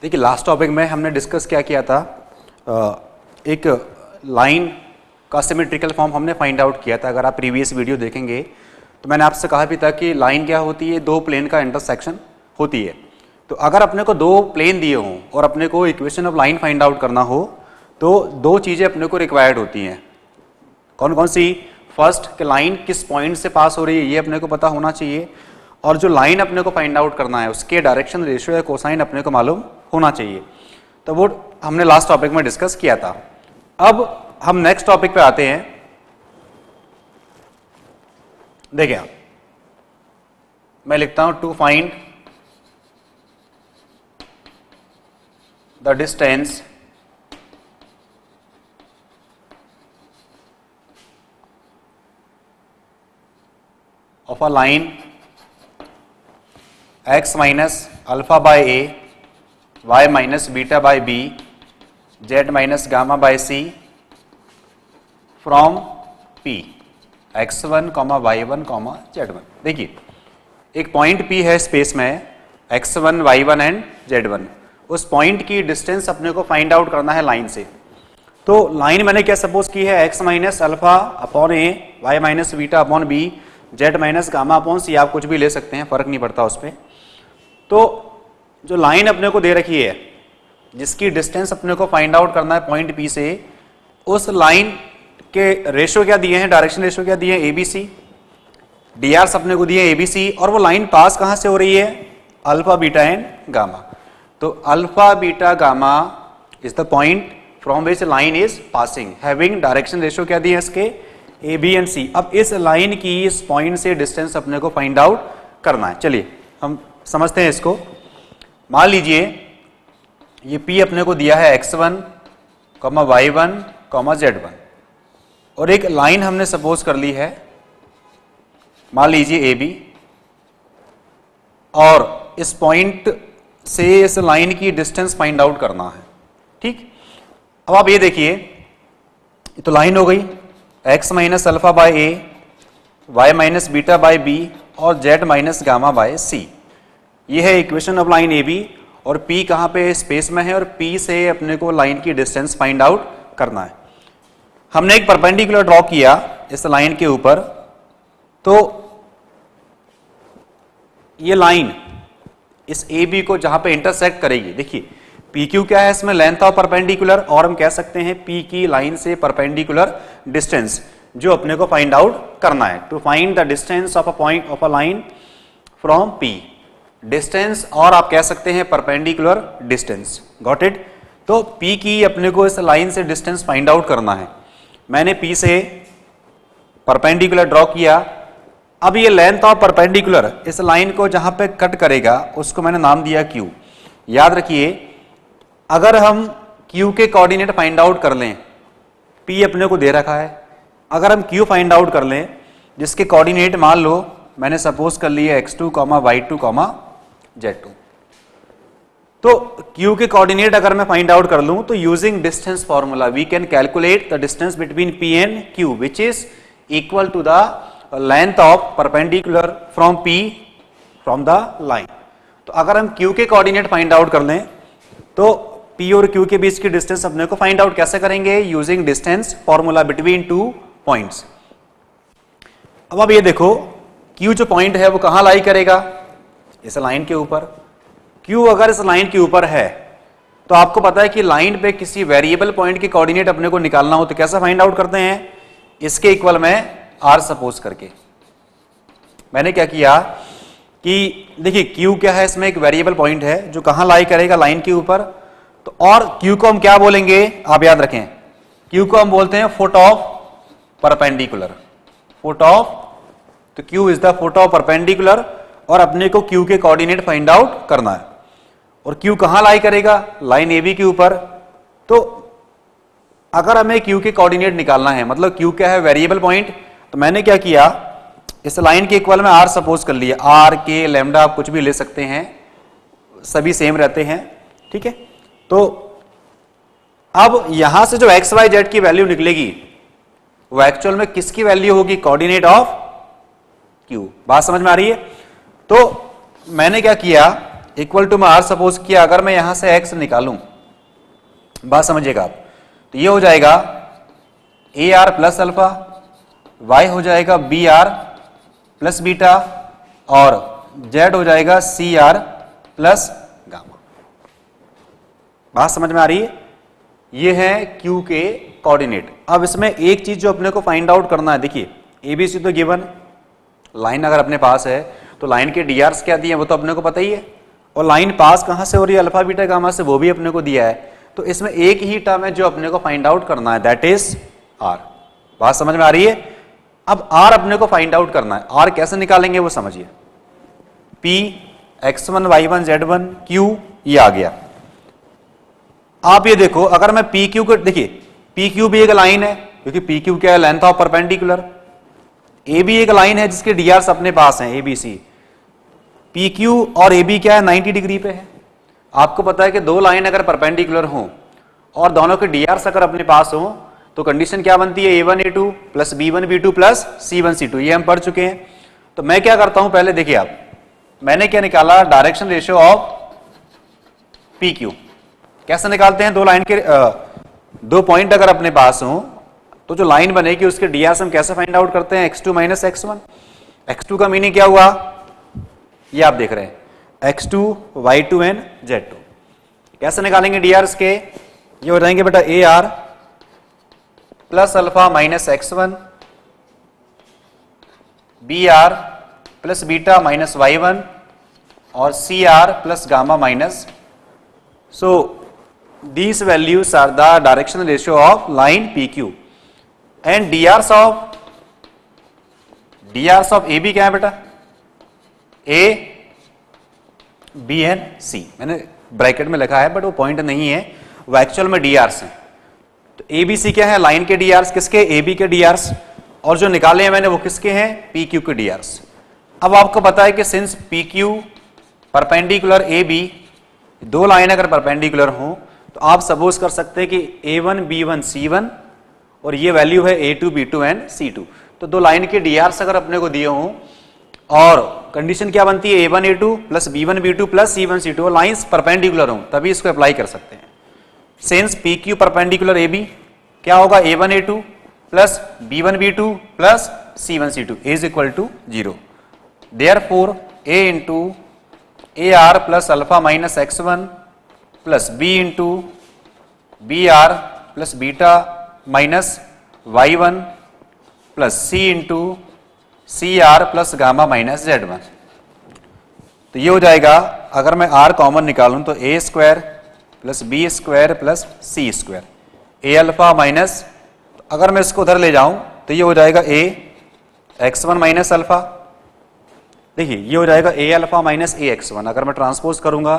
देखिए last topic में हमने डिस्कस क्या किया था, एक लाइन का सिमेट्रिकल फॉर्म हमने फाइंड आउट किया था। अगर आप प्रीवियस वीडियो देखेंगे तो मैंने आपसे कहा भी था कि लाइन क्या होती है, दो प्लेन का इंटरसेक्शन होती है। तो अगर अपने को दो प्लेन दिए हों और अपने को equation of line find out करना हो तो दो चीज़ें अपने को रिक्वायर्ड होती हैं। कौन कौन सी? फर्स्ट कि लाइन किस पॉइंट से पास हो रही है ये अपने को पता होना चाहिए, और जो लाइन अपने को फाइंड आउट करना है उसके डायरेक्शन रेशियो या कोसाइन अपने को मालूम होना चाहिए। तो वो हमने लास्ट टॉपिक में डिस्कस किया था। अब हम नेक्स्ट टॉपिक पे आते हैं। देखिए आप, मैं लिखता हूं to find the distance of a line x minus alpha by A, y minus beta by B, z minus gamma by C from p x1, y1, z1। देखिए एक पॉइंट p है स्पेस में, x1, y1 एंड z1। उस point की distance अपने को find out करना है लाइन से। तो लाइन मैंने क्या सपोज की है, x minus alpha upon A, y minus beta upon B, z minus gamma upon C, आप कुछ भी ले सकते हैं, फर्क नहीं पड़ता उस पर। तो जो लाइन अपने को दे रखी है जिसकी डिस्टेंस अपने को फाइंड आउट करना है पॉइंट P से, उस लाइन के रेशियो क्या दिए हैं, डायरेक्शन रेशियो क्या दिए हैं, ABC, DRs अपने को दिए ABC, और वो लाइन पास कहां से हो रही है, अल्फा बीटा एंड गामा। तो alpha beta gamma is the point from which line is passing, having direction ratio क्या दिए इसके, AB एंड C। अब इस लाइन की इस पॉइंट से डिस्टेंस अपने को फाइंड आउट करना है। चलिए हम समझते हैं इसको। मान लीजिए ये P अपने को दिया है x1, y1, z1, और एक लाइन हमने सपोज कर ली है, मान लीजिए AB, और इस पॉइंट से इस लाइन की डिस्टेंस फाइंड आउट करना है। ठीक, अब आप ये देखिए, ये तो लाइन हो गई, x minus alpha by A, y minus beta by B, और z minus gamma by C. ये है इक्वेशन ऑफ लाइन AB, और P कहां पे स्पेस में है, और P से अपने को लाइन की डिस्टेंस फाइंड आउट करना है। हमने एक परपेंडिकुलर ड्रॉ किया इस लाइन के ऊपर, तो ये लाइन इस AB को जहां पे इंटरसेक्ट करेगी, देखिए PQ क्या है इसमें, लेंथ ऑफ परपेंडिकुलर, और हम कह सकते हैं P की लाइन से परपेंडिकुलर डिस्टेंस जो अपने को फाइंड आउट करना है। To find the distance of a point of a line from P, distance, और आप कह सकते हैं परपेंडिकुलर डिस्टेंस। Got it? तो P की अपने को इस लाइन से डिस्टेंस फाइंड आउट करना है। मैंने P से परपेंडिकुलर ड्रॉ किया। अब ये लेंथ ऑफ परपेंडिकुलर इस लाइन को जहां पे कट करेगा उसको मैंने नाम दिया Q। याद रखिए, अगर हम Q के कोऑर्डिनेट फाइंड आउट कर लें, P अपने को दे रखा है, अगर हम Q फाइंड आउट कर लें जिसके कोऑर्डिनेट मान लो मैंने सपोज कर लिया x2, y2, z2, तो Q के कोऑर्डिनेट अगर मैं फाइंड आउट कर लूं तो using distance formula we can calculate the distance between P and Q which is equal to the length of perpendicular from P from the line. तो अगर हम Q के कोऑर्डिनेट फाइंड आउट कर लें तो P और Q के बीच की डिस्टेंस अपने को फाइंड आउट कैसे करेंगे, using distance formula between two points. अब आप ये देखो, Q जो पॉइंट है वो कहां लाई करेगा, इस लाइन के ऊपर। Q अगर इस लाइन के ऊपर है तो आपको पता है कि लाइन पे किसी वेरिएबल पॉइंट के कोऑर्डिनेट अपने को निकालना हो तो कैसे फाइंड आउट करते हैं, इसके इक्वल में R सपोज करके। मैंने क्या किया कि देखिए Q क्या है, इसमें एक वेरिएबल पॉइंट है जो कहां लाई करेगा, लाइन के ऊपर। तो और Q को हम क्या बोलेंगे, आप याद रखें, Q को हम बोलते हैं foot of perpendicular, foot of. तो Q is the foot of perpendicular, और अपने को Q के कोऑर्डिनेट फाइंड आउट करना है। और Q कहां लाई करेगा, लाइन AB के ऊपर। तो अगर हमें Q के कोऑर्डिनेट निकालना है, मतलब Q क्या है, वेरिएबल पॉइंट, तो मैंने क्या किया, इस लाइन के इक्वल में R सपोज कर लिया, R, K, लैम्डा आप कुछ भी ले सकते हैं, सभी सेम रहते हैं। ठीक है, तो अब यहां से जो x, y, z की वैल्यू निकलेगी वो एक्चुअल में किसकी वैल्यू होगी, कोऑर्डिनेट ऑफ Q। बात समझ में आ रही है? तो मैंने क्या किया, इक्वल टू में आर सपोज किया, अगर मैं यहां से एक्स निकालूं, बात समझिएगा आप, तो ये हो जाएगा A are plus alpha, Y हो जाएगा बी आर प्लस बीटा, और जेड हो जाएगा सी आर प्लस गामा। बात समझ में आ रही है? ये है क्यू के कोऑर्डिनेट। अब इसमें एक चीज जो अपने को फाइंड आउट करना है, देखिए एबीसी तो गिवन, लाइन अगर अपने पास है तो लाइन के डीआर्स क्या दिए वो तो अपने को पता ही है, और लाइन पास कहां से हो रही है, अल्फा बीटा गामा से, वो भी अपने को दिया है। तो इसमें एक ही टर्म है जो अपने को फाइंड आउट करना है, दैट इज आर। बात समझ में आ रही है? अब आर अपने को फाइंड आउट करना है। आर कैसे निकालेंगे वो समझिए। P x1 y1 z1 q, ये आ गया। आप ये देखो, अगर मैं पी क्यू को, देखिए पी क्यू भी एक लाइन है, क्योंकि पी क्यू क्या है, लेंथ ऑफ परपेंडिकुलर। ए भी एक लाइन है जिसके डीआर्स अपने पास हैं, A B C. P Q और ए बी क्या है, 90 डिग्री पे है। आपको पता है कि दो लाइन अगर परपेंडिकुलर हो और दोनों के डीआर्स अगर अपने पास हो तो कंडीशन क्या बनती है, a1 a2 plus b1 b2 plus c1 c2, ये हम पढ़ चुके हैं। तो मैं क्या करता हूं, पहले देखिए आप, मैंने क्या निकाला, direction ratio of P Q. कैसे निकालते हैं, दो लाइन के दो पॉइंट अगर अपने पास हो तो जो लाइन बनेगी उसके डीआरएस हम कैसे फाइंड आउट करते हैं, x2 माइनस x1। x2 का मीनिंग क्या हुआ, ये आप देख रहे हैं, x2 y2 एंड z2। कैसे निकालेंगे डीआरएस के, ये हो जाएंगे बेटा A are plus alpha minus x1, B are plus beta minus y1, और C are plus gamma minus. So these values are the directional ratio of line PQ and DRs of AB क्या है बेटा, A, B and C। मैंने bracket में लिखा है but वो point नहीं है, वो एक्चुअल में DRs हैं। तो ABC क्या है, लाइन के DRs, किसके, AB के DRs, और जो निकाले हैं मैंने वो किसके हैं, PQ के DRs। अब आपको पता है कि सिंस PQ परपेंडिकुलर AB, दो लाइन अगर परपेंडिकुलर हो तो आप सपोज कर सकते हैं कि A1 B1 C1 और ये वैल्यू है A2 B2 एंड C2। तो दो लाइन के डीआरस अगर अपने को दिए हों और कंडीशन क्या बनती है, A1 A2 plus B1 B2 plus C1 C2, और लाइंस परपेंडिकुलर हों तभी इसको अप्लाई कर सकते हैं। सिंस PQ परपेंडिकुलर AB क्या होगा, A1 A2 plus B1 B2 plus C1 C2 is equal to 0। Therefore A into A R plus alpha minus x1 plus B into B are plus beta minus y1 plus C into C R plus gamma minus z1। तो ये हो जाएगा, अगर मैं r common निकालूं तो a square plus B square plus C square, A alpha minus, अगर मैं इसको उधर ले जाऊं तो ये हो जाएगा a x1 माइनस अल्फा। देखिए ये हो जाएगा a alpha minus a x1। अगर मैं ट्रांसपोज करूंगा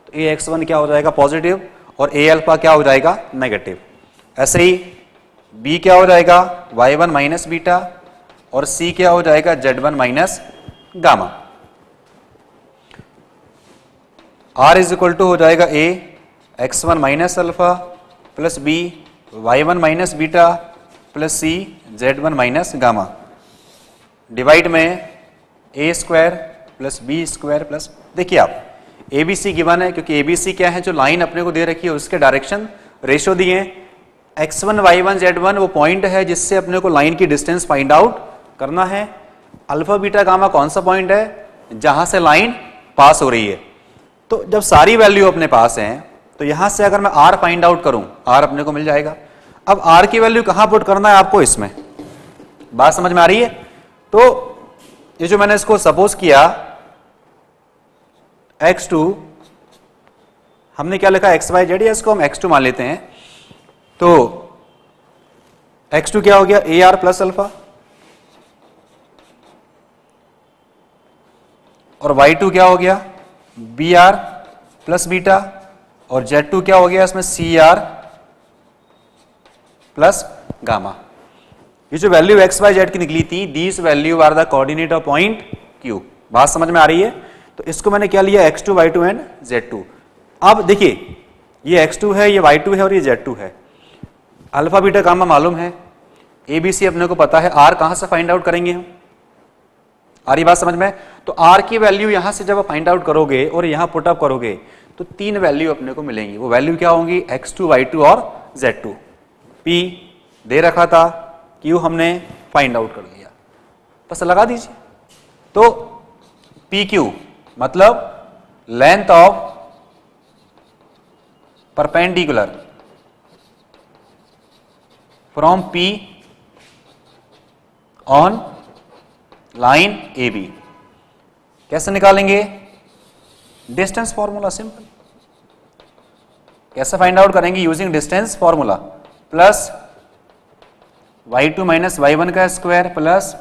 तो a x1 क्या हो जाएगा, पॉजिटिव, और a अल्फा क्या हो जाएगा, नेगेटिव। ऐसे ही b क्या हो जाएगा, y1 माइनस बीटा, और c क्या हो जाएगा, z1 minus gamma. r is equal to हो जाएगा a x1 minus alpha plus b y1 minus beta plus c z1 minus gamma, divide में A square plus B square plus, देखिए आप ABC given है क्योंकि एबीसी क्या है, जो लाइन अपने को दे रखी है उसके डायरेक्शन रेशियो दिए हैं। x1 y1 z1 वो पॉइंट है जिससे अपने को लाइन की डिस्टेंस फाइंड आउट करना है। अल्फा बीटा गामा कौन सा पॉइंट है, जहां से लाइन पास हो रही है। तो जब सारी वैल्यू अपने पास है तो यहां से अगर मैं आर फाइंड आउट करूं, आर अपने को मिल जाएगा। अब आर की वैल्यू कहां पुट करना है आपको, इसमें, बात समझ में आ रही है। तो ये जो मैंने इसको सपोज किया x2, हमने क्या लिखा x y z, या इसको हम x2 मान लेते हैं। तो x2 क्या हो गया, ए आर प्लस अल्फा, और y2 क्या हो गया, बी आर प्लस बीटा, और z2 क्या हो गया इसमें, सी आर प्लस गामा। ये जो वैल्यू x y z की निकली थी, these value are the coordinate of point Q। बात समझ में आ रही है। तो इसको मैंने क्या लिया, x2 y2 एंड z2। अब देखिए ये x2 है, ये y2 है और ये z2 है। अल्फा बीटा गामा मालूम है, ABC अपने को पता है, R कहां से फाइंड आउट करेंगे हम, आ रही बात समझ में। तो r की वैल्यू यहां से जब आप फाइंड आउट करोगे और यहां पुट अप करोगे तो 3 वैल्यू अपने को मिलेंगी। वो वैल्यू क्या होंगी? x2, y2 और z2। p दे रखा था, q हमने फाइंड आउट कर लिया, बस लगा दीजिए। तो pq मतलब length of perpendicular from p on line AB। कैसे निकालेंगे? Distance formula, simple. कैसे फाइंड आउट करेंगे? Using distance formula, plus y2 minus y1 का स्क्वायर प्लस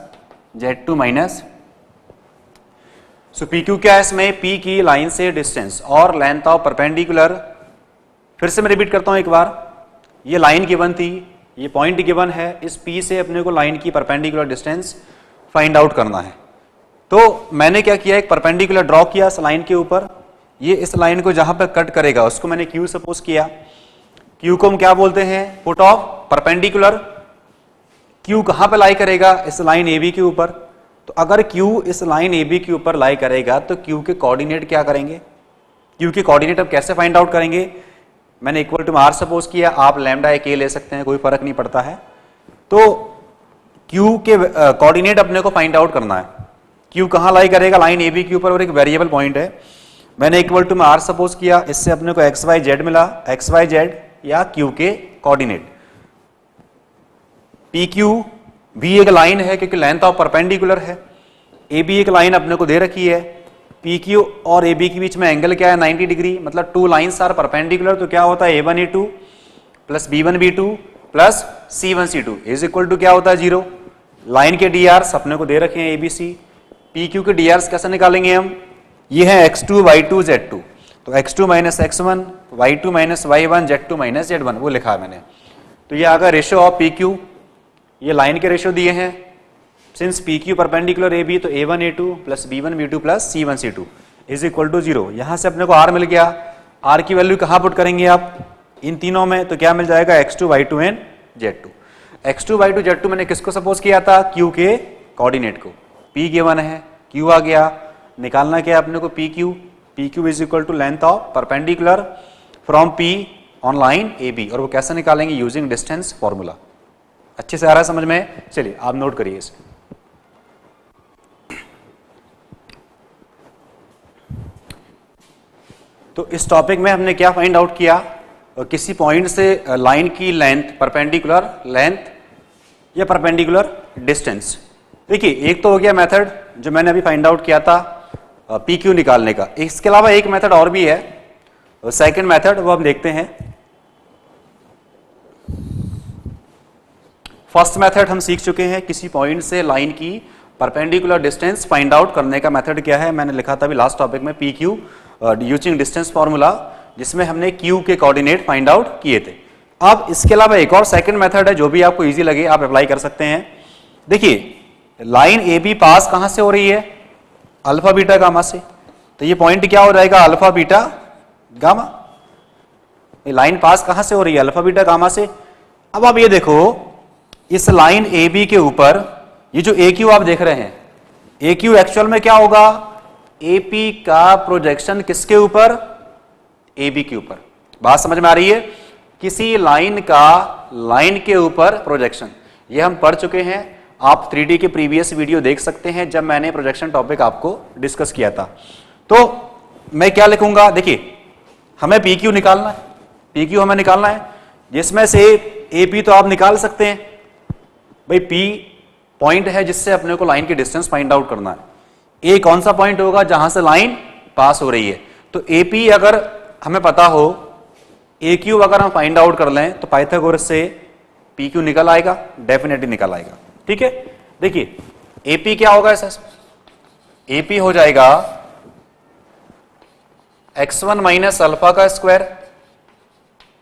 z2 माइनस। सो PQ क्या है इसमें? P की लाइन से डिस्टेंस और लेंथ ऑफ परपेंडिकुलर। फिर से मैं रिपीट करता हूं एक बार, ये लाइन गिवन थी, ये पॉइंट गिवन है, इस P से अपने को लाइन की परपेंडिकुलर डिस्टेंस फाइंड आउट करना है। तो मैंने क्या किया, एक परपेंडिकुलर ड्रॉ किया इस लाइन के ऊपर, ये इस लाइन को जहां पर कट करेगा उसको मैंने Q सपोज किया। Q को हम क्या बोलते हैं? Put off perpendicular. Q कहां पर लाई करेगा? इस लाइन AB के ऊपर। तो अगर Q इस लाइन AB के ऊपर लाई करेगा तो Q के कोऑर्डिनेट क्या करेंगे? Q के कोऑर्डिनेट अब कैसे फाइंड आउट करेंगे? मैंने इक्वल टू R सपोज किया, आप लैम्डा एक ले सकते हैं, कोई फर्क नहीं पड़ता है। तो Q के कोऑर्डिनेट अपने को फाइंड आउट करना है। Q कहां लाई करेगा? लाइन AB के ऊपर, और एक वेरिएबल पॉइंट है, मैंने इक्वल टू R सपोज किया, इससे अपने को XYZ मिला, XYZ या Q के कोऑर्डिनेट। PQ भी एक लाइन है क्योंकि लेंथ ऑफ परपेंडिकुलर है, AB एक लाइन अपने को दे रखी है, PQ और AB के बीच में एंगल क्या है? 90 डिग्री, मतलब टू लाइंस आर परपेंडिकुलर, तो क्या होता है? A1A2 plus B1B2 plus C1C2 is equal to क्या होता है? 0। लाइन के DRs अपने को दे रखे हैं ABC। PQ के DRs कैसे निकालेंगे हम? ये है x2, y2, z2, तो x2 minus x1, y2 minus y1, z2 minus z1, वो लिखा है मैंने। तो ये आ गया रेशियो ऑफ PQ, ये लाइन के रेशियो दिए हैं। सिंस PQ परपेंडिकुलर AB, तो A1A2 plus B1B2 plus C1C2 is equal to 0। यहां से अपने को R मिल गया। R की वैल्यू कहां पुट करेंगे आप? इन तीनों में, तो क्या मिल जाएगा? x2, y2 and z2। x2, y2, z2 मैंने किसको सपोज किया था? Q के कोऑर्डिनेट को। P गिवन है, Q आ गया, निकालना क्या है अपने को? PQ। PQ is equal to length of perpendicular from P on line AB, और वो कैसे निकालेंगे? Using distance formula. अच्छे से आ रहा है समझ में? चलिए आप नोट करिए इसे। तो इस टॉपिक में हमने क्या फाइंड आउट किया? किसी पॉइंट से लाइन की लेंथ, परपेंडिकुलर लेंथ या परपेंडिकुलर डिस्टेंस। देखिए, एक तो हो गया मेथड जो मैंने अभी फाइंड आउट किया था PQ निकालने का। इसके अलावा एक मेथड और भी है, सेकंड मेथड, वो हम देखते हैं। फर्स्ट मेथड हम सीख चुके हैं, किसी पॉइंट से लाइन की परपेंडिकुलर डिस्टेंस फाइंड आउट करने का मेथड क्या है? मैंने लिखा था अभी लास्ट टॉपिक में, PQ यूजिंग डिस्टेंस फॉर्मूला, जिसमें हमने Q के कोऑर्डिनेट फाइंड आउट किए थे। अब इसके अलावा एक और सेकंड मेथड है, जो भी आपको इजी लगे आप अप्लाई कर सकते हैं। देखिए, लाइन AB पास कहां से हो रही है? अल्फा बीटा गामा से, तो ये पॉइंट क्या हो जाएगा? Alpha beta gamma. ये लाइन पास कहां से हो रही है? अल्फा बीटा गामा से। अब आप ये देखो, इस लाइन AB के ऊपर ये जो AQ आप देख रहे हैं, AQ एक्चुअल में क्या होगा? AP का प्रोजेक्शन किसके ऊपर? AB के ऊपर। बात समझ में आ रही है? किसी लाइन का लाइन के ऊपर प्रोजेक्शन, ये हम पढ़ चुके हैं। आप 3D के प्रीवियस वीडियो देख सकते हैं जब मैंने प्रोजेक्शन टॉपिक आपको डिस्कस किया था। तो मैं क्या लिखूंगा? देखिए, हमें PQ निकालना है, PQ हमें निकालना है, जिसमें से AP तो आप निकाल सकते हैं भाई। P पॉइंट है जिससे अपने को लाइन की डिस्टेंस फाइंड आउट करना है। A कौन सा पॉइंट होगा? जहां से लाइन पास हो रही है। तो AP अगर हमें पता हो, AQ अगर हम फाइंड आउट कर लें, तो पाइथागोरस से PQ निकल आएगा, डेफिनेटली निकल आएगा। ठीक है, देखिए AP क्या होगा? ऐसा AP हो जाएगा x1 माइनस अल्फा का स्क्वायर,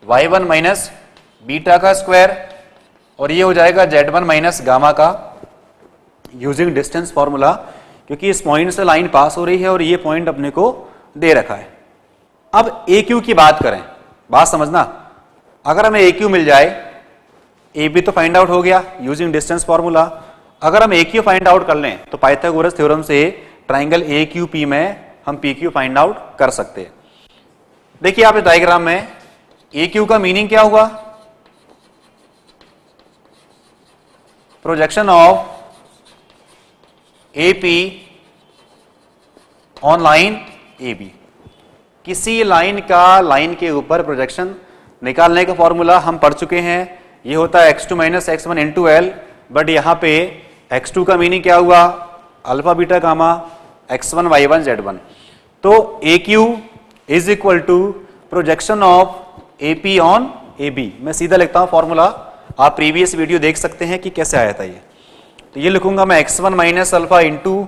y1 माइनस बीटा का स्क्वायर, और ये हो जाएगा z1 माइनस गामा का, यूजिंग डिस्टेंस फॉर्मूला, क्योंकि इस पॉइंट से लाइन पास हो रही है और ये पॉइंट अपने को दे रखा है। अब AQ की बात करें, बात समझना, अगर हमें AQ मिल जाए, AB तो फाइंड आउट हो गया यूजिंग डिस्टेंस फॉर्मूला। अगर हम AQ फाइंड आउट कर लें तो पाइथागोरस थ्योरम से ट्राइंगल ए क्यू पी में हम पी क्यू फाइंड आउट कर सकते हैं। देखिए आप इस डायग्राम में ए क्यू का मीनिंग क्या हुआ, projection of A P on line A B. किसी लाइन का लाइन के ऊपर प्रोजेक्शन निकालने का फॉर्मूला हम पढ़ चुके हैं, ये होता है x2 minus x1 into L, but यहां पे x2 का मीनिंग क्या हुआ, alpha beta gamma x1 y1 z1। तो A Q is equal to projection of A P on A B. मैं सीधा लिखता हूं फॉर्मूला, आप प्रीवियस वीडियो देख सकते हैं कि कैसे आया था ये। तो ये लिखूंगा मैं x1 minus alpha into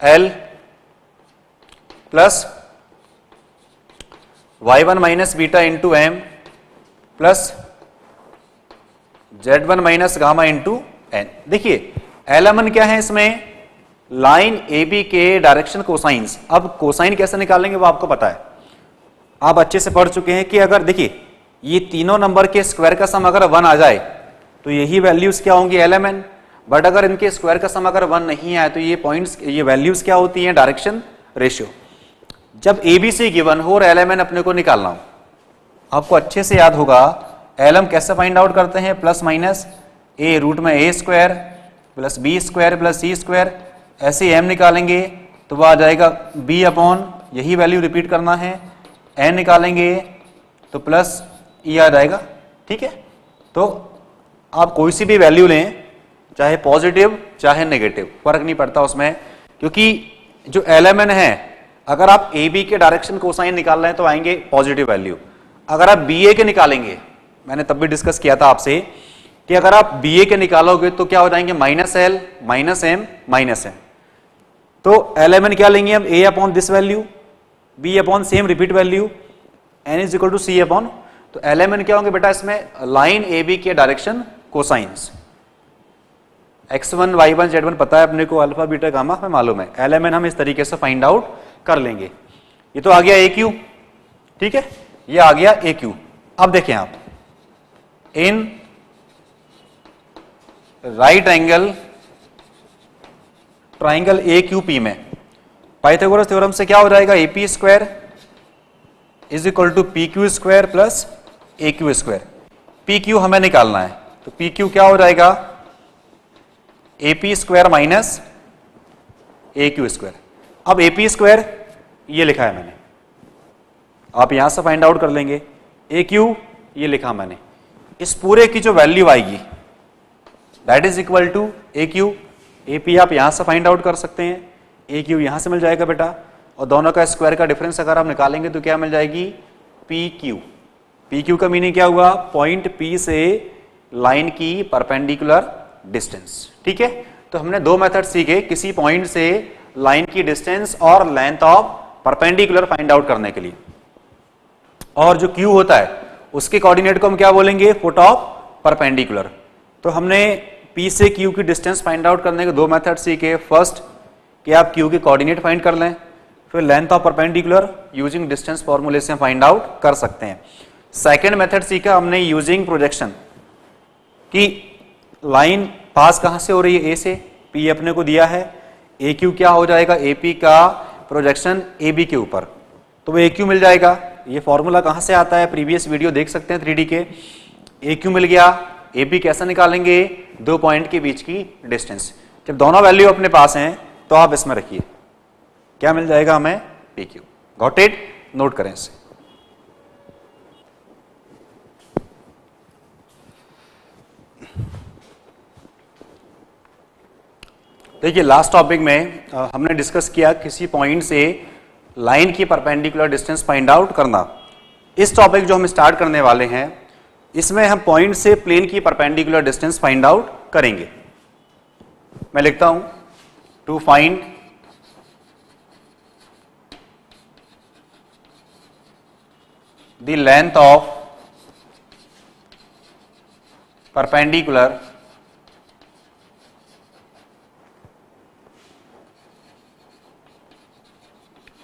L plus y1 minus beta into M plus z1 minus gamma into N. देखिए एलएमएन क्या है इसमें, लाइन ए बी के डायरेक्शन कोसाइंस। अब कोसाइन कैसे निकालेंगे वो आपको पता है, आप अच्छे से पढ़ चुके हैं कि अगर देखिए ये तीनों नंबर के स्क्वायर का सम अगर 1 आ जाए तो यही वैल्यूज क्या होंगी एलएमएन, बट अगर इनके स्क्वायर का सम अगर 1 नहीं आए तो ये पॉइंट्स, ये वैल्यूज क्या होती हैं, डायरेक्शन रेशियो। जब ए बी सी गिवन हो और एलएमएन अपने को निकालना हो, आपको अच्छे से याद होगा एलएम कैसे फाइंड आउट करते हैं, प्लस माइनस ए रूट में A square plus B square plus C square. ऐसे एम निकालेंगे तो वह आ जाएगा बी अपॉन, यही वैल्यू रिपीट करना है, एन निकालेंगे तो प्लस ई आ जाएगा। ठीक है, तो आप कोई सी भी वैल्यू लें, चाहे पॉजिटिव चाहे नेगेटिव, फर्क नहीं पड़ता उसमें, क्योंकि जो एलएमएन है अगर आप ए बी के डायरेक्शन कोसाइन निकाल रहे हैं तो आएंगे पॉजिटिव वैल्यू। अगर आप बी ए के निकालेंगे, मैंने तब भी डिस्कस किया था आपसे कि अगर आप बी ए के निकालोगे तो क्या हो जाएंगे, minus L minus M minus N. तो एलएमएन क्या लेंगे हम, A upon this value, B upon same repeat value, N is equal to C upon. तो एलएमएन क्या होंगे बेटा इसमें, लाइन ए बी के direction cosines. x1 y1 z1 पता है अपने को, अल्फा बीटा गामा हमें मालूम है, एलएमएन हम इस तरीके से फाइंड आउट कर लेंगे। ये तो आ गया ए क्यू, ठीक है, ये आ गया ए क्यू। अब देखें आप, in right angle triangle A Q P में पाइथागोरस थ्योरम से क्या हो जाएगा, A P square is equal to P Q square plus A Q square. P Q हमें निकालना है, तो पी क्यू क्या हो जाएगा, A P square minus A Q square. अब ए पी स्क्वायर ये लिखा है मैंने, आप यहां से फाइंड आउट कर लेंगे, ए क्यू ये लिखा मैंने, इस पूरे की जो वैल्यू आएगी that is equal to A Q. A P आप यहां से फाइंड आउट कर सकते हैं, ए क्यू यहां से मिल जाएगा बेटा, और दोनों का स्क्वायर का डिफरेंस अगर आप निकालेंगे तो क्या मिल जाएगी, पी क्यू। पी क्यू का मीनिंग क्या हुआ, पॉइंट पी से लाइन की परपेंडिकुलर डिस्टेंस। ठीक है, तो हमने दो मेथड सीखे किसी पॉइंट से लाइन की डिस्टेंस और length of perpendicular find out करने के लिए। और जो क्यू होता है उसके कोऑर्डिनेट को हम क्या बोलेंगे, फुट ऑफ परपेंडिकुलर। तो हमने पी से क्यू की डिस्टेंस फाइंड आउट करने के दो मेथड सीखे। फर्स्ट कि आप क्यू के कोऑर्डिनेट फाइंड कर लें, फिर length of perpendicular using distance फॉर्मूले से फाइंड आउट कर सकते हैं। सेकेंड मेथड सीखा हमने यूजिंग प्रोजेक्शन, कि लाइन पास कहां से हो रही है, ए से, पी अपने को दिया है, ए क्यू क्या हो जाएगा, ए पी का प्रोजेक्शन ए बी के ऊपर, तो वो ए क्यू मिल जाएगा। ये फॉर्मूला कहां से आता है, प्रीवियस वीडियो देख सकते हैं 3D के। ए क्यू मिल गया, ए पी कैसे निकालेंगे, दो पॉइंट के बीच की डिस्टेंस। जब दोनों वैल्यू अपने पास हैं तो आप इसमें रखिए, क्या मिल जाएगा हमें, P Q. Got it, note करें इसे। देखिए लास्ट टॉपिक में हमने डिस्कस किया किसी पॉइंट से लाइन की परपेंडिकुलर डिस्टेंस फाइंड आउट करना। इस टॉपिक जो हम स्टार्ट करने वाले हैं इसमें हम पॉइंट से प्लेन की परपेंडिकुलर डिस्टेंस फाइंड आउट करेंगे। मैं लिखता हूं, to find the length of perpendicular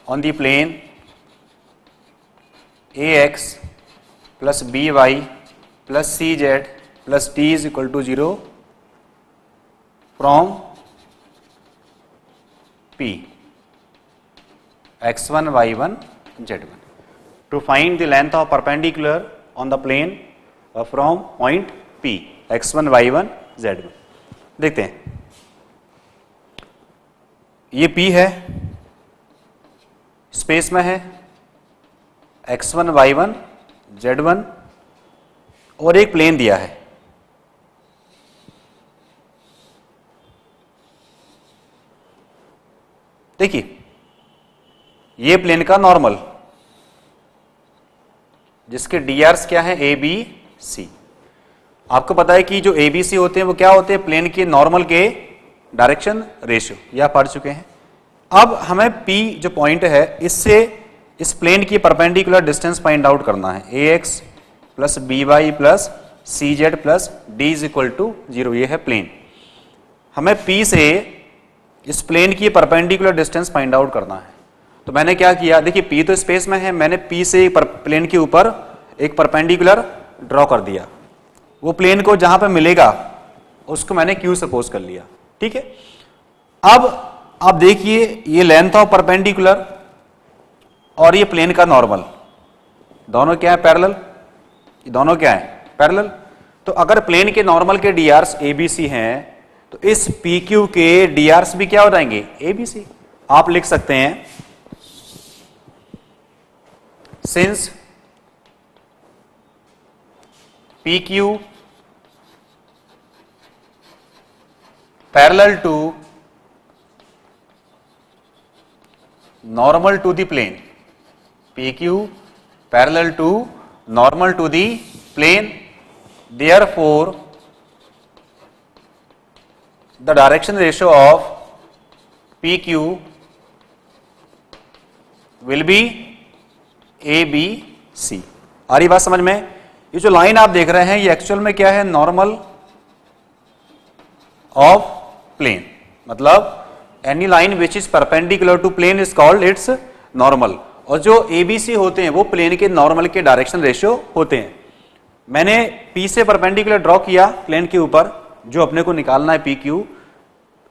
on the plane ax plus by plus cz plus d is equal to 0 from P, x1, y1, z1 to find the length of perpendicular on the plane from point P, x1, y1, z1। देखते हैं, ये P है, space में है, x1, y1, z1 और एक plane दिया है। देखिए ये प्लेन का नॉर्मल, जिसके डीआर्स क्या है, ए बी सी। आपको पता है कि जो ए बी सी होते हैं वो क्या होते हैं, प्लेन के नॉर्मल के डायरेक्शन रेशियो, या पढ़ चुके हैं। अब हमें पी जो पॉइंट है, इससे इस प्लेन की परपेंडिकुलर डिस्टेंस फाइंड आउट करना है। A X plus B Y plus C Z plus D is equal to 0, ये है प्लेन। हमें पी से इस प्लेन की परपेंडिकुलर डिस्टेंस फाइंड आउट करना है। तो मैंने क्या किया, देखिए पी तो स्पेस में है, मैंने पी से प्लेन के ऊपर एक परपेंडिकुलर ड्रॉ कर दिया। वो प्लेन को जहां पे मिलेगा उसको मैंने क्यू सपोज कर लिया, ठीक है। अब आप देखिए ये लेंथ ऑफ परपेंडिकुलर और ये प्लेन का नॉर्मल, दोनों क्या है, पैरेलल। दोनों क्या है, पैरेलल। तो अगर प्लेन के नॉर्मल के डीआर्स ए बी सी हैं तो इस पी क्यू के डीआर्स भी क्या हो जाएंगे, ए बी सी। आप लिख सकते हैं since P Q parallel to normal to the plane, P Q parallel to normal to the plane, therefore the direction ratio of PQ will be ABC। आ रही बात समझ में? ये जो लाइन आप देख रहे हैं ये एक्चुअल में क्या है, नॉर्मल ऑफ प्लेन। मतलब any line which is perpendicular to plane is called its normal. और जो ABC होते हैं वो प्लेन के नॉर्मल के डायरेक्शन रेशियो होते हैं। मैंने P से परपेंडिकुलर ड्रॉ किया प्लेन के ऊपर, जो अपने को निकालना है PQ।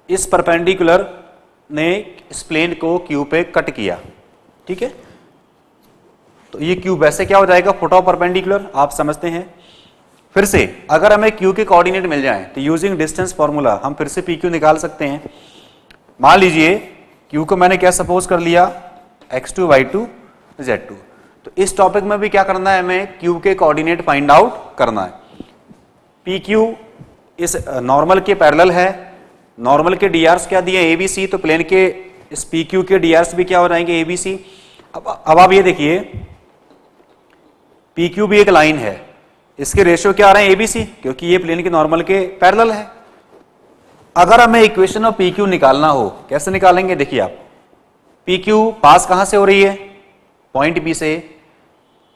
इस परपेंडिकुलर ने इस प्लेन को Q पे कट किया, ठीक है। तो ये Q वैसे क्या हो जाएगा, फुट ऑफ परपेंडिकुलर, आप समझते हैं। फिर से अगर हमें Q के कोऑर्डिनेट मिल जाएं तो यूजिंग डिस्टेंस फॉर्मूला हम फिर से PQ निकाल सकते हैं। मान लीजिए Q को मैंने क्या सपोज कर लिया, x2, y2, z2। तो इस टॉपिक में भी क्या करना है, हमें Q के कोऑर्डिनेट फाइंड आउट करना है। PQ इस नॉर्मल के पैरेलल है, नॉर्मल के डीआर्स क्या दिए, ABC। तो प्लेन के इस PQ के डीआर्स भी क्या हो जाएंगे, ABC। अब आप ये देखिए PQ भी एक लाइन है, इसके रेशियो क्या आ रहे हैं, ABC, क्योंकि ये प्लेन के नॉर्मल के पैरेलल है। अगर हमें इक्वेशन ऑफ PQ निकालना हो, कैसे निकालेंगे, देखिए आप PQ पास कहां से हो रही है, पॉइंट B से।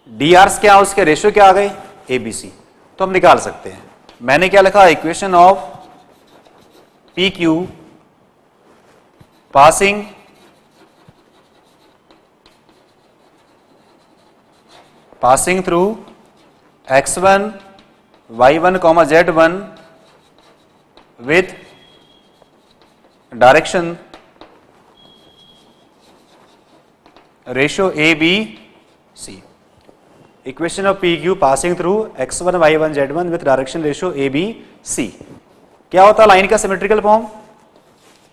डीआर्स क्या, उसके रेशियो क्या आ गए, ABC। तो हम निकाल सकते हैं। मैंने क्या लिखा, equation of PQ passing through x1, y1, z1 with direction ratio A, B, C। Equation of PQ passing through x1, y1, z1 with direction ratio A, B, C। क्या होता है लाइन का symmetrical form,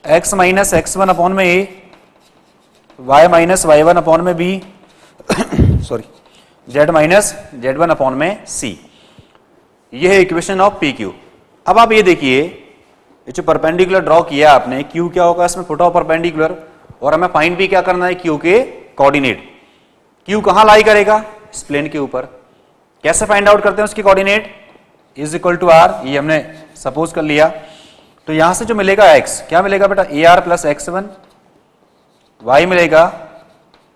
x minus x1 upon में a, y minus y1 upon में b, sorry z minus z1 upon में c। यह है equation of PQ। अब आप ये देखिए, ये जो परपेंडिकुलर ड्रॉ किया आपने, Q क्या होगा, इसमें फुट ऑफ परपेंडिकुलर, और हमें फाइंड भी क्या करना है, Q के कोऑर्डिनेट। Q कहां लाई करेगा, इस प्लेन के ऊपर। कैसे फाइंड आउट करते हैं उसकी coordinate, is equal to R, ये हमने सपोज कर लिया। तो यहां से जो मिलेगा x, क्या मिलेगा बेटा, AR प्लस x1, y मिलेगा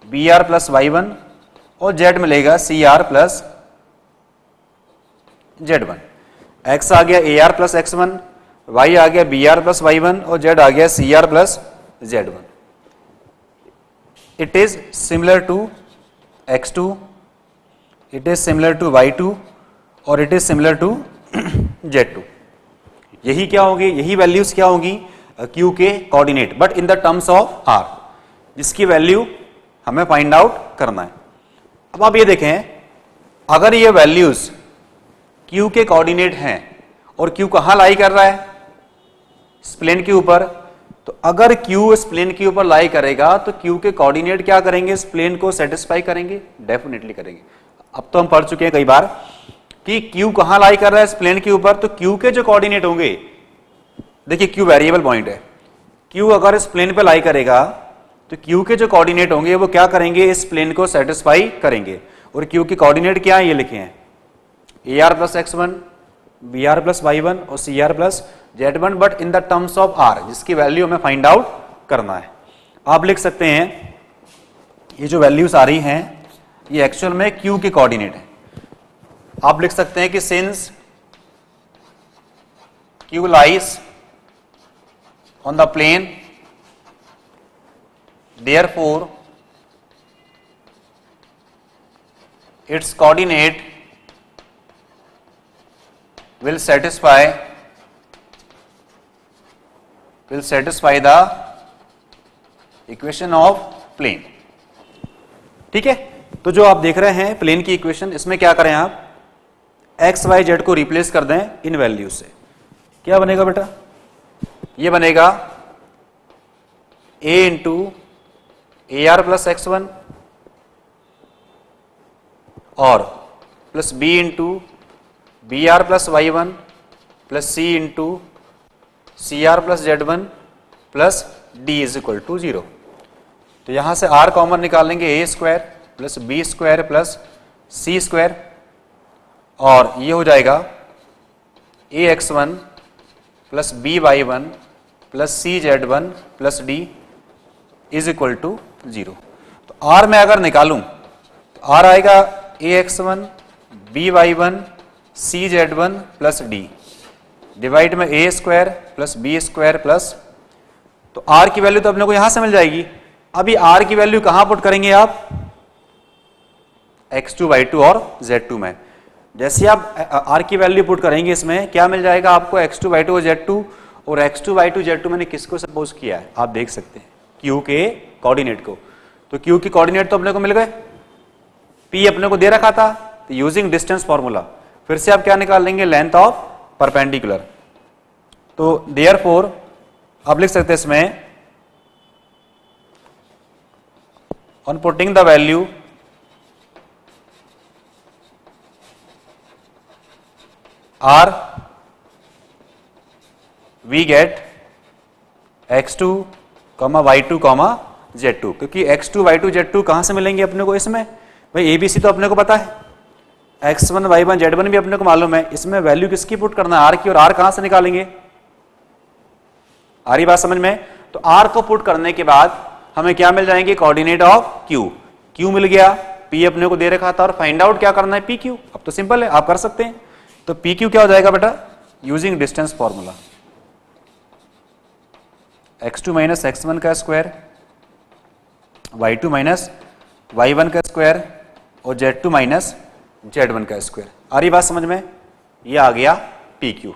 BR प्लस y1 और z मिलेगा CR प्लस z1। x आ गया AR प्लस x1, y आ गया BR प्लस y1 और z आ गया CR plus z1। It is similar to x2, it is similar to y2 और it is similar to z2। यही क्या होगी, यही वैल्यूज क्या होंगी, क्यू के coordinate but in the terms of R, जिसकी वैल्यू हमें फाइंड आउट करना है। अब आप ये देखें, अगर ये वैल्यूज क्यू के कोऑर्डिनेट हैं और क्यू कहां लाई कर रहा है, प्लेन के ऊपर, तो अगर क्यू इस प्लेन के ऊपर लाई करेगा तो क्यू के कोऑर्डिनेट क्या करेंगे, इस प्लेन को सेटिस्फाई करेंगे, डेफिनेटली करेंगे। अब तो हम पढ़ चुके हैं कई बार कि क्यू कहां लाई कर रहा है इस प्लेन के ऊपर, तो क्यू के जो कोऑर्डिनेट होंगे, देखिए क्यू वेरिएबल पॉइंट है, क्यू अगर इस प्लेन पे लाई करेगा तो क्यू के जो कोऑर्डिनेट होंगे वो क्या करेंगे, इस प्लेन को सेटिस्फाई करेंगे। और क्यू के कोऑर्डिनेट क्या है, ये लिखे हैं A are plus x1, B are plus y1 और C are plus z1 but in the terms of r, जिसकी वैल्यू हमें फाइंड आउट करना है। आप लिख सकते हैं ये जो वैल्यूज आ रही हैं ये एक्चुअल में q के कोऑर्डिनेट है। आप लिख सकते हैं कि since q lies on the plane therefore its coordinate will satisfy the equation of plane। ठीक है, तो जो आप देख रहे हैं प्लेन की इक्वेशन, इसमें क्या करें आप, एक्स वाई जेड को रिप्लेस कर दें इन वैल्यू से। क्या बनेगा बेटा, ये बनेगा a into A R plus x1 और plus b into B are plus y1 plus c into C R plus z1 plus d is equal to 0। तो यहां से r कॉमन निकालेंगे, a square plus b square plus c square, और ये हो जाएगा a x1 plus b y1 plus c z1 plus d is equal to 0। तो r में अगर निकालूं तो r आएगा ax1 by1 cz1 plus d, divide में a square plus b square plus, तो r की वैल्यू तो अपने को यहां से मिल जाएगी। अभी r की वैल्यू कहां पुट करेंगे आप, x2 y2 और z2 में। जैसे आप r की वैल्यू पुट करेंगे इसमें क्या मिल जाएगा आपको, x2 y2 और z2, और x2 y2 z2 मैंने किसको सपोज किया है, आप देख सकते हैं q के कोऑर्डिनेट को। तो q की कोऑर्डिनेट तो अपने को मिल गए, p अपने को दे रखा था, तो यूजिंग डिस्टेंस फॉर्मूला फिर से आप क्या निकाल लेंगे, लेंथ ऑफ परपेंडिकुलर। तो देयरफॉर आप लिख सकते हैं इसमें, on putting the value r we get x2, y2, z2, क्योंकि x2 y2 z2 कहां से मिलेंगे अपने को, इसमें भाई ABC तो अपने को पता है, x1 y1 z1 भी अपने को मालूम है, इसमें वैल्यू किसकी पुट करना है, r की, और r कहां से निकालेंगे, आ रही बात समझ में। तो r को पुट करने के बाद हमें क्या मिल जाएंगे, कोऑर्डिनेट ऑफ q मिल गया, p अपने को दे रखा था, और फाइंड आउट क्या करना है, pq। अब तो सिंपल है, आप कर सकते हैं। तो pq क्या हो जाएगा बेटा, using distance formula, x2 minus x1 का स्क्वायर, y2 माइनस y1 का स्क्वायर, और z2 माइनस z1 का स्क्वायर। आ रही बात समझ में, ये आ गया pq।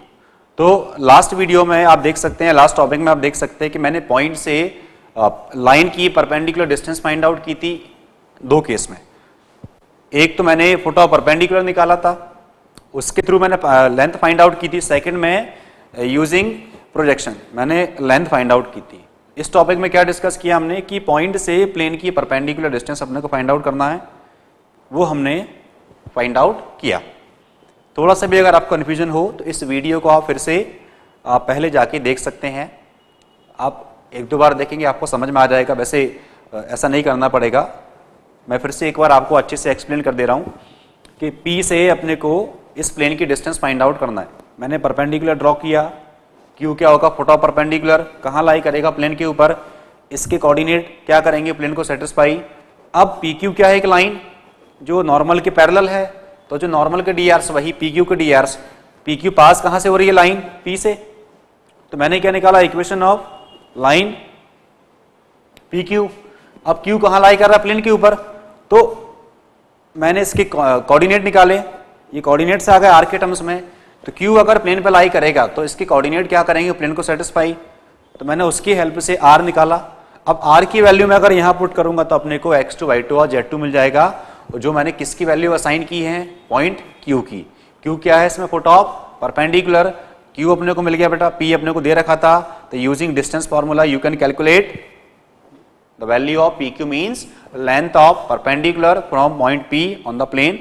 तो लास्ट वीडियो में आप देख सकते हैं, लास्ट टॉपिक में आप देख सकते हैं कि मैंने पॉइंट से लाइन की परपेंडिकुलर डिस्टेंस फाइंड आउट की थी दो केस में। एक तो मैंने फुट ऑफ परपेंडिकुलर निकाला था, उसके थ्रू मैंने लेंथ फाइंड आउट की थी। सेकंड में यूजिंग प्रोजेक्शन मैंने लेंथ फाइंड आउट की थी। इस टॉपिक में क्या डिस्कस किया हमने कि पॉइंट से प्लेन की परपेंडिकुलर डिस्टेंस अपने को फाइंड आउट करना है, वो हमने फाइंड आउट किया। थोड़ा सा भी अगर आपको कन्फ्यूजन हो तो इस वीडियो को आप फिर से आप पहले जाके देख सकते हैं, आप एक दो बार देखेंगे आपको समझ में आ जाएगा। वैसे ऐसा नहीं करना पड़ेगा, मैं फिर से एक बार आपको अच्छे से एक्सप्लेन कर दे रहा हूँ कि P से अपने को इस प्लेन की डिस्टेंस फाइंड आउट करना है। मैंने परपेंडिकुलर ड्रॉ किया, Q क्या होगा, फुट ऑफ परपेंडिकुलर कहाँ लाई करेगा, प्लेन के ऊपर, इसके कोऑर्डिनेट क्या करेंगे, प्लेन को सेटिस्फाई। अब PQ क्या है, एक लाइन जो नॉर्मल के पैरेलल है, तो जो नॉर्मल के डीआरस वही PQ के डीआरस। PQ पास कहाँ से हो रही है, लाइन P से, तो मैंने क्या निकाला, इक्वेशन ऑफ लाइन PQ। अब Q कहाँ लाई कर रहा है, प्लेन के ऊपर, तो मैंने इसके कोऑर्डिनेट निकाले, ये कोऑर्डिनेट से आ गए r के टर्म्स में। तो Q अगर प्लेन पे लाई करेगा तो इसके कोऑर्डिनेट क्या करेंगे, प्लेन को सेटिस्फाई। तो मैंने उसकी हेल्प से r निकाला। अब r की वैल्यू में अगर यहां पुट करूंगा तो अपने को x2 y2 और z2 मिल जाएगा, जो मैंने किसकी वैल्यू असाइन की है, पॉइंट q की। q क्या है इसमें, फुट ऑफ परपेंडिकुलर। q अपने को मिल गया बेटा, p अपने को दे रखा था, तो using distance formula you can calculate the value of pq means length of perpendicular from point p on the plane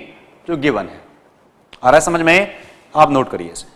जो गिवन है। आ रहा है समझ में, आप नोट करिए इसे।